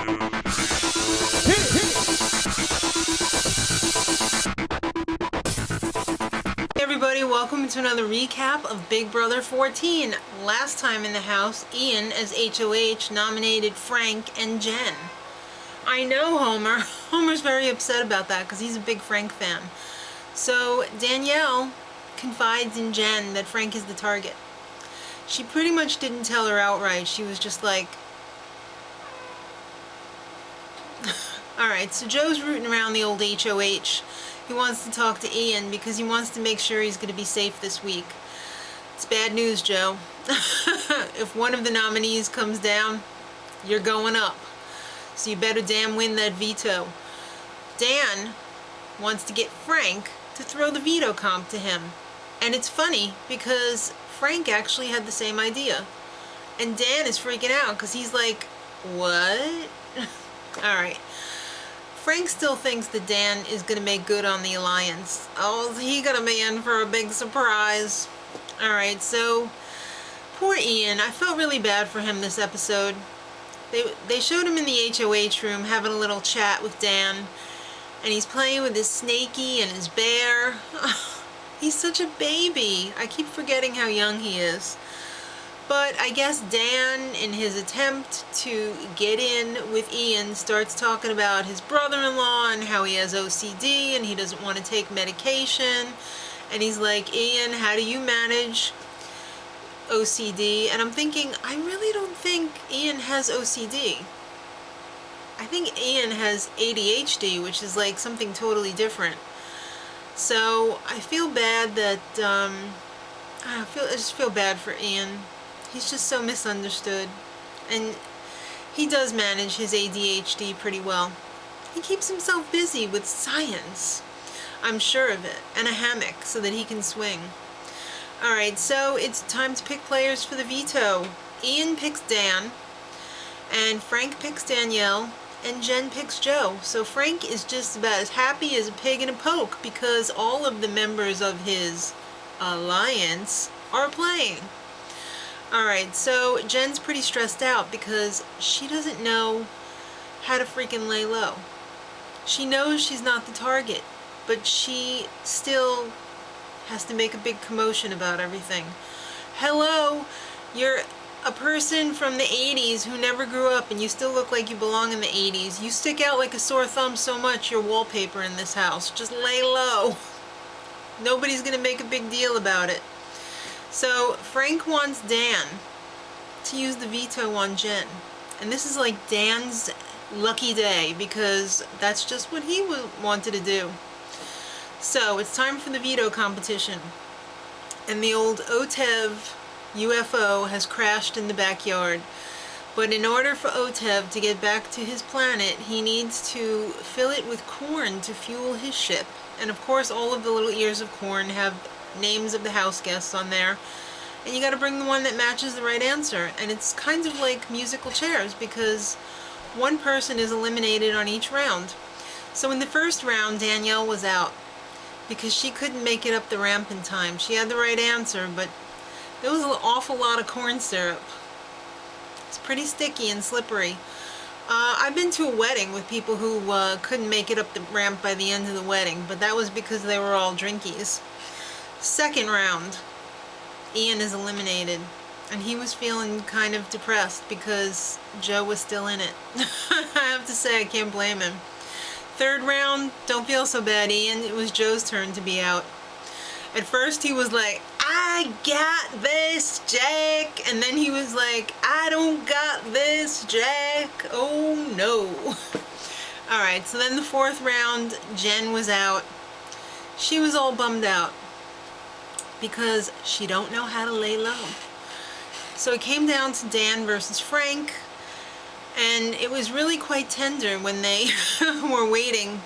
Hey everybody, welcome to another recap of Big Brother 14. Last time in the house, Ian as HOH nominated Frank and Jen. I know Homer. Homer's very upset about that because he's a big Frank fan. So Danielle confides in Jen that Frank is the target. She pretty much didn't tell her outright. She was just like... Alright, so Joe's rooting around the old HOH. He wants to talk to Ian because he wants to make sure he's going to be safe this week. It's bad news, Joe. If one of the nominees comes down, you're going up. So you better damn win that veto. Dan wants to get Frank to throw the veto comp to him. And it's funny because Frank actually had the same idea. And Dan is freaking out because he's like, what? Alright. Frank still thinks that Dan is going to make good on the alliance. Oh, he got a man for a big surprise. Alright, so poor Ian. I felt really bad for him this episode. They showed him in the HOH room having a little chat with Dan. And he's playing with his snaky and his bear. He's such a baby. I keep forgetting how young he is. But I guess Dan, in his attempt to get in with Ian, starts talking about his brother-in-law and how he has OCD and he doesn't want to take medication. And he's like, Ian, how do you manage OCD? And I'm thinking, I really don't think Ian has OCD. I think Ian has ADHD, which is like something totally different. So I feel bad that, I just feel bad for Ian. He's just so misunderstood. And he does manage his ADHD pretty well. He keeps himself busy with science. I'm sure of it. And a hammock so that he can swing. Alright, so it's time to pick players for the veto. Ian picks Dan. And Frank picks Danielle. And Jen picks Joe. So Frank is just about as happy as a pig in a poke because all of the members of his alliance are playing. Alright, so Jen's pretty stressed out because she doesn't know how to freaking lay low. She knows she's not the target, but she still has to make a big commotion about everything. Hello, you're a person from the 80s who never grew up and you still look like you belong in the 80s. You stick out like a sore thumb so much you're wallpaper in this house. Just lay low. Nobody's gonna make a big deal about it. So Frank wants Dan to use the veto on Jen. And this is like Dan's lucky day because that's just what he wanted to do. So it's time for the veto competition. And the old OTEV UFO has crashed in the backyard. But in order for OTEV to get back to his planet, he needs to fill it with corn to fuel his ship. And of course all of the little ears of corn have names of the house guests on there. And you gotta bring the one that matches the right answer. And it's kind of like musical chairs because one person is eliminated on each round. So in the first round, Danielle was out because she couldn't make it up the ramp in time. She had the right answer, but there was an awful lot of corn syrup. It's pretty sticky and slippery. I've been to a wedding with people who couldn't make it up the ramp by the end of the wedding, but that was because they were all drinkies. Second round, Ian is eliminated, and he was feeling kind of depressed because Joe was still in it. I have to say, I can't blame him. Third round, don't feel so bad, Ian. It was Joe's turn to be out. At first he was like, I got this, Jack. And then he was like, I don't got this, Jack. Oh no. Alright, so then the fourth round, Jen was out. She was all bummed out because she don't know how to lay low. So it came down to Dan versus Frank. And it was really quite tender when they were waiting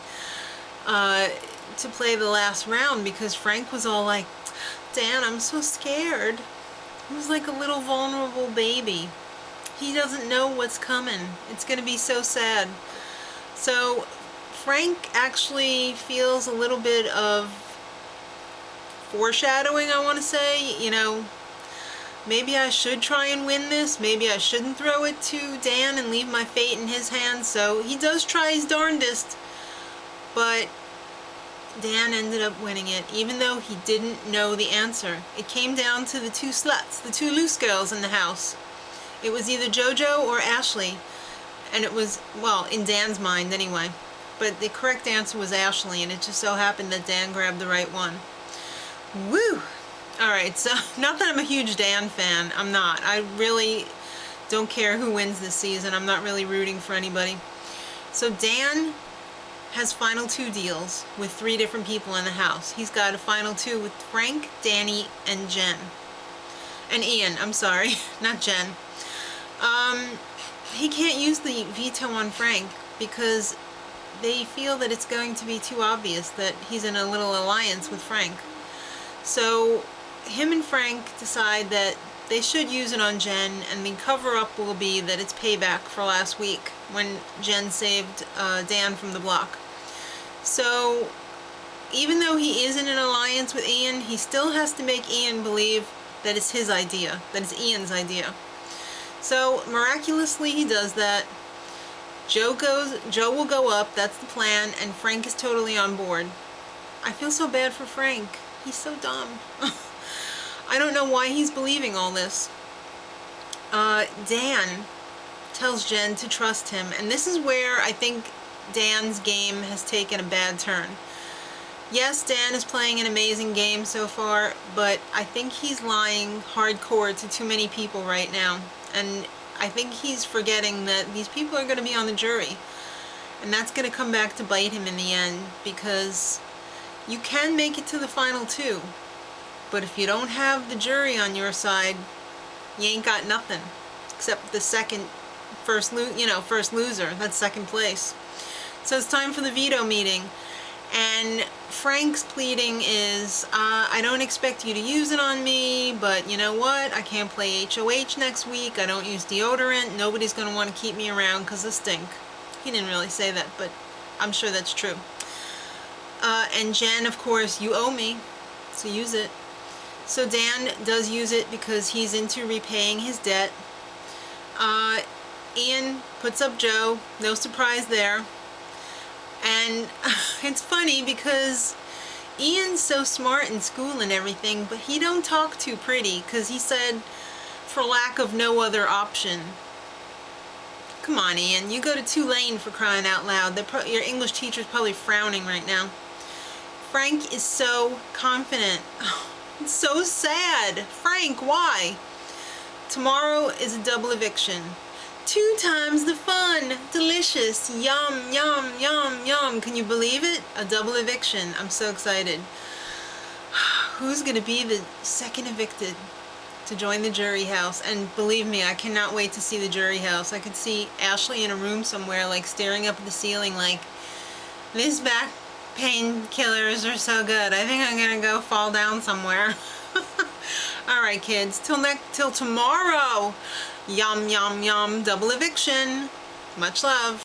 to play the last round because Frank was all like, Dan, I'm so scared. He was like a little vulnerable baby. He doesn't know what's coming. It's going to be so sad. So Frank actually feels a little bit of foreshadowing, I want to say. You know, maybe I should try and win this. Maybe I shouldn't throw it to Dan and leave my fate in his hands. So he does try his darndest, but Dan ended up winning it, even though he didn't know the answer. It came down to the two sluts, the two loose girls in the house. It was either JoJo or Ashley, and it was, well, in Dan's mind anyway. But the correct answer was Ashley, and it just so happened that Dan grabbed the right one. Woo! Alright, so not that I'm a huge Dan fan. I'm not. I really don't care who wins this season. I'm not really rooting for anybody. So Dan has final two deals with 3 different people in the house. He's got a final 2 with Frank, Danny, and Jen. And Ian, I'm sorry, not Jen. He can't use the veto on Frank because they feel that it's going to be too obvious that he's in a little alliance with Frank. So him and Frank decide that they should use it on Jen, and the cover-up will be that it's payback for last week when Jen saved Dan from the block. So even though he is in an alliance with Ian, he still has to make Ian believe that it's his idea, that it's Ian's idea. So miraculously he does that. Joe will go up, that's the plan, and Frank is totally on board. I feel so bad for Frank. He's so dumb. I don't know why he's believing all this. Dan tells Jen to trust him, and this is where I think Dan's game has taken a bad turn. Yes, Dan is playing an amazing game so far, but I think he's lying hardcore to too many people right now. And I think he's forgetting that these people are going to be on the jury. And that's going to come back to bite him in the end, because you can make it to the final 2. But if you don't have the jury on your side, you ain't got nothing. Except the first loser. That's second place. So it's time for the veto meeting. And Frank's pleading is, I don't expect you to use it on me, but you know what? I can't play HOH next week. I don't use deodorant. Nobody's going to want to keep me around because I stink. He didn't really say that, but I'm sure that's true. And Jen, of course, you owe me, so use it. So Dan does use it because he's into repaying his debt. Ian puts up Joe. No surprise there. And it's funny because Ian's so smart in school and everything, but he don't talk too pretty because he said, for lack of no other option. Come on, Ian, you go to Tulane for crying out loud. Your English teacher's probably frowning right now. Frank is so confident. It's so sad. Frank, why? Tomorrow is a double eviction. 2 times the fun. Delicious. Yum, yum, yum, yum. Can you believe it? A double eviction. I'm so excited. Who's going to be the second evicted to join the jury house? And believe me, I cannot wait to see the jury house. I could see Ashley in a room somewhere, like staring up at the ceiling like, these back painkillers are so good. I think I'm going to go fall down somewhere. Alright kids, till tomorrow. Yum, yum, yum, double eviction. Much love.